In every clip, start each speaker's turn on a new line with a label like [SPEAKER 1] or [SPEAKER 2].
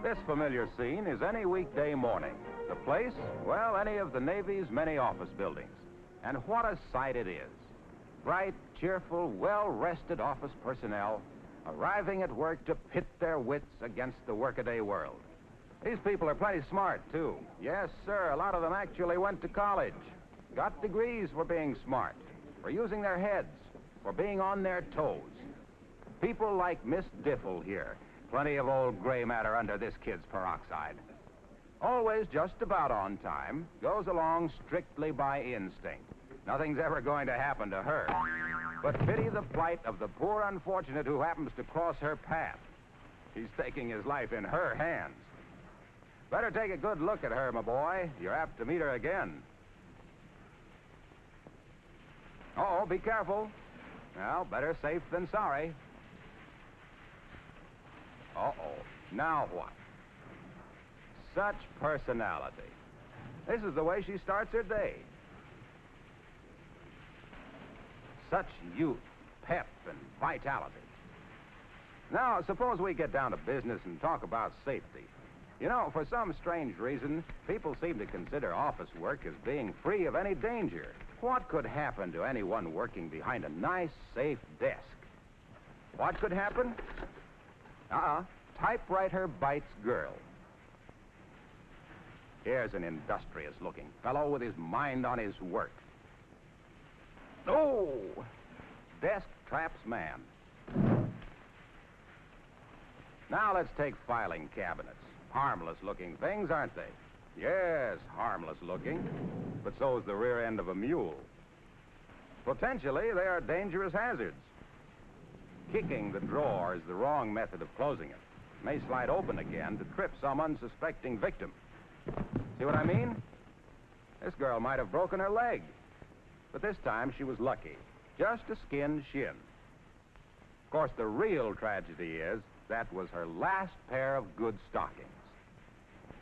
[SPEAKER 1] This familiar scene is any weekday morning. The place, well, any of the Navy's many office buildings. And what a sight it is. Bright, cheerful, well-rested office personnel arriving at work to pit their wits against the workaday world. These people are plenty smart, too. Yes, sir, a lot of them actually went to college. Got degrees for being smart, for using their heads, for being on their toes. People like Miss Diffle here. Plenty of old gray matter under this kid's peroxide. Always just about on time, goes along strictly by instinct. Nothing's ever going to happen to her. But pity the plight of the poor unfortunate who happens to cross her path. He's taking his life in her hands. Better take a good look at her, my boy. You're apt to meet her again. Oh, be careful. Well, better safe than sorry. Uh-oh. Now what? Such personality. This is the way she starts her day. Such youth, pep, and vitality. Now, suppose we get down to business and talk about safety. You know, for some strange reason, people seem to consider office work as being free of any danger. What could happen to anyone working behind a nice, safe desk? What could happen? Typewriter bites girl. Here's an industrious-looking fellow with his mind on his work. Oh! Desk traps man. Now let's take filing cabinets. Harmless-looking things, aren't they? Yes, harmless-looking. But so's the rear end of a mule. Potentially, they are dangerous hazards. Kicking the drawer is the wrong method of closing it. May slide open again to trip some unsuspecting victim. See what I mean? This girl might have broken her leg. But this time she was lucky. Just a skinned shin. Of course, the real tragedy is that was her last pair of good stockings.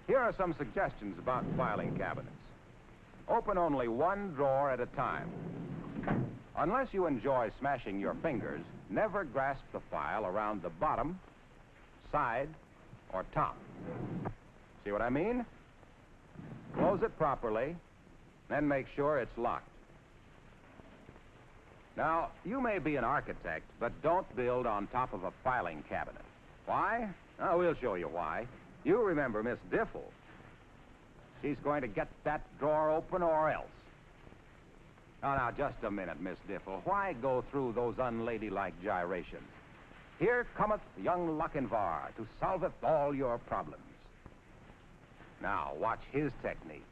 [SPEAKER 1] Here are some suggestions about filing cabinets. Open only one drawer at a time. Unless you enjoy smashing your fingers, never grasp the file around the bottom, side, or top. See what I mean? Close it properly, then make sure it's locked. Now, you may be an architect, but don't build on top of a filing cabinet. Why? Oh, we'll show you why. You remember Miss Diffle. She's going to get that drawer open or else. Now, just a minute, Miss Diffle. Why go through those unladylike gyrations? Here cometh young Lochinvar to solveth all your problems. Now, watch his technique.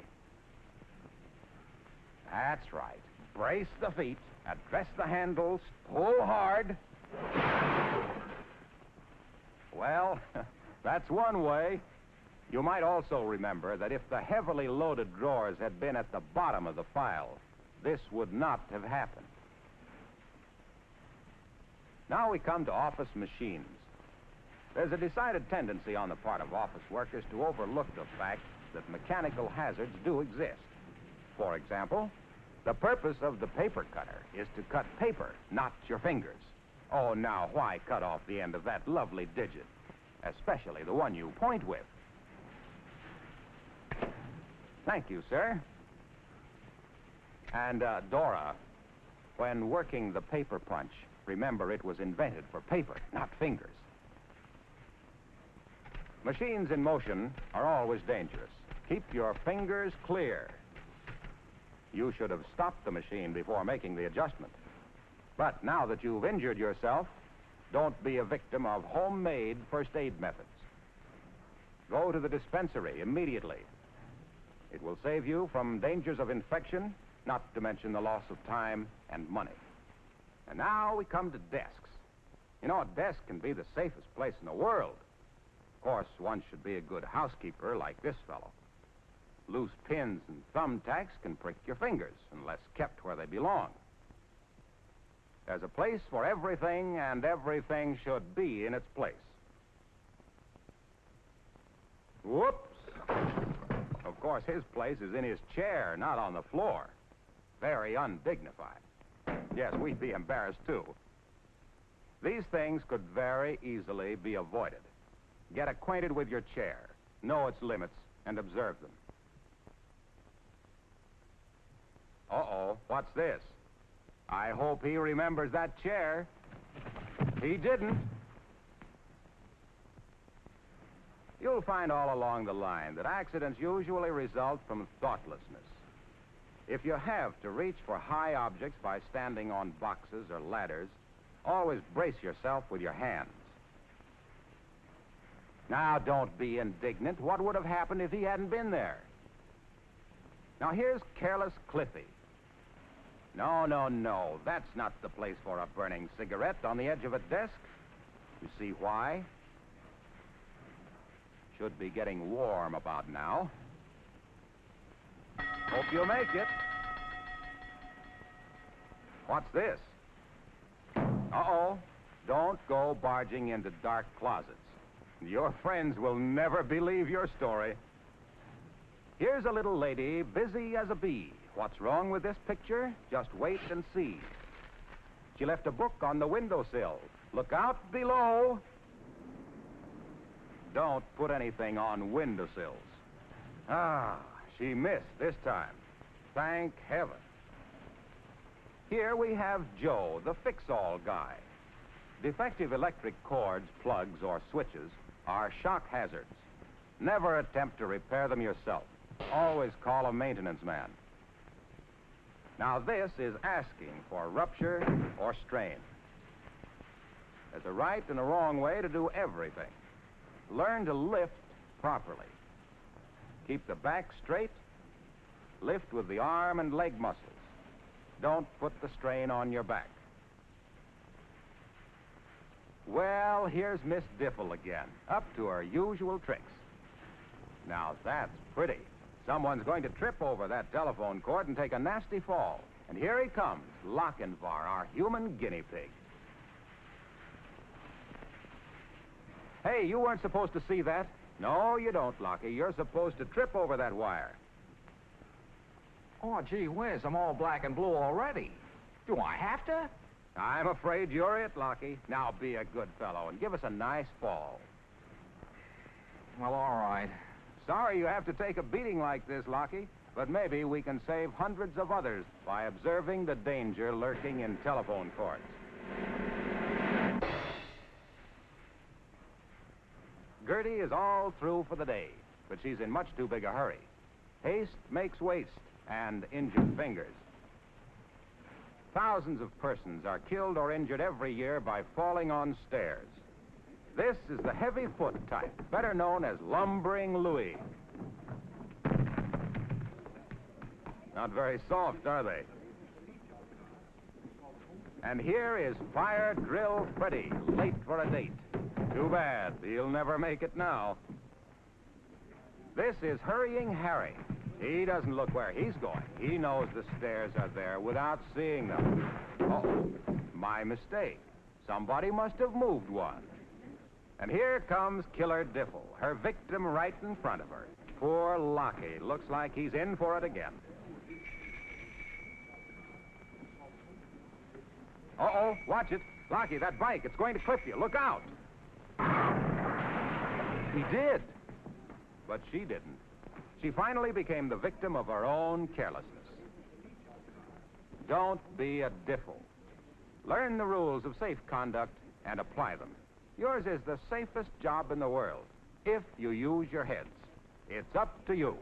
[SPEAKER 1] That's right. Brace the feet, address the handles, pull hard. Well, that's one way. You might also remember that if the heavily loaded drawers had been at the bottom of the file, this would not have happened. Now we come to office machines. There's a decided tendency on the part of office workers to overlook the fact that mechanical hazards do exist. For example, the purpose of the paper cutter is to cut paper, not your fingers. Oh, now, why cut off the end of that lovely digit? Especially the one you point with. Thank you, sir. And, Dora, when working the paper punch, remember it was invented for paper, not fingers. Machines in motion are always dangerous. Keep your fingers clear. You should have stopped the machine before making the adjustment. But now that you've injured yourself, don't be a victim of homemade first aid methods. Go to the dispensary immediately. It will save you from dangers of infection, not to mention the loss of time and money. And now we come to desks. You know, a desk can be the safest place in the world. Of course, one should be a good housekeeper like this fellow. Loose pins and thumbtacks can prick your fingers unless kept where they belong. There's a place for everything, and everything should be in its place. Whoops! Of course, his place is in his chair, not on the floor. Very undignified. Yes, we'd be embarrassed, too. These things could very easily be avoided. Get acquainted with your chair. Know its limits and observe them. Uh-oh, what's this? I hope he remembers that chair. He didn't. You'll find all along the line that accidents usually result from thoughtlessness. If you have to reach for high objects by standing on boxes or ladders, always brace yourself with your hands. Now, don't be indignant. What would have happened if he hadn't been there? Now, here's careless Cliffy. No, no, no. That's not the place for a burning cigarette on the edge of a desk. You see why? Should be getting warm about now. Hope you'll make it. What's this? Uh-oh. Don't go barging into dark closets. Your friends will never believe your story. Here's a little lady busy as a bee. What's wrong with this picture? Just wait and see. She left a book on the windowsill. Look out below. Don't put anything on windowsills. Ah, she missed this time. Thank heaven. Here we have Joe, the fix-all guy. Defective electric cords, plugs, or switches are shock hazards. Never attempt to repair them yourself. Always call a maintenance man. Now, this is asking for rupture or strain. There's a right and a wrong way to do everything. Learn to lift properly. Keep the back straight. Lift with the arm and leg muscles. Don't put the strain on your back. Well, here's Miss Diffle again, up to her usual tricks. Now, that's pretty. Someone's going to trip over that telephone cord and take a nasty fall. And here he comes, Lochinvar, our human guinea pig. Hey, you weren't supposed to see that. No, you don't, Lockie. You're supposed to trip over that wire.
[SPEAKER 2] Oh, gee whiz, I'm all black and blue already. Do I have to?
[SPEAKER 1] I'm afraid you're it, Lockie. Now be a good fellow and give us a nice fall.
[SPEAKER 2] Well, all right.
[SPEAKER 1] Sorry you have to take a beating like this, Lockie, but maybe we can save hundreds of others by observing the danger lurking in telephone cords. Gertie is all through for the day, but she's in much too big a hurry. Haste makes waste and injured fingers. Thousands of persons are killed or injured every year by falling on stairs. This is the heavy foot type, better known as lumbering Louis. Not very soft, are they? And here is Fire Drill Freddy, late for a date. Too bad, he'll never make it now. This is Hurrying Harry. He doesn't look where he's going. He knows the stairs are there without seeing them. Uh-oh, my mistake. Somebody must have moved one. And here comes Killer Diffle, her victim right in front of her. Poor Lockie. Looks like he's in for it again. Uh-oh, watch it. Lockie, that bike, it's going to clip you. Look out. He did. But she didn't. She finally became the victim of her own carelessness. Don't be a Diffle. Learn the rules of safe conduct and apply them. Yours is the safest job in the world, if you use your heads. It's up to you.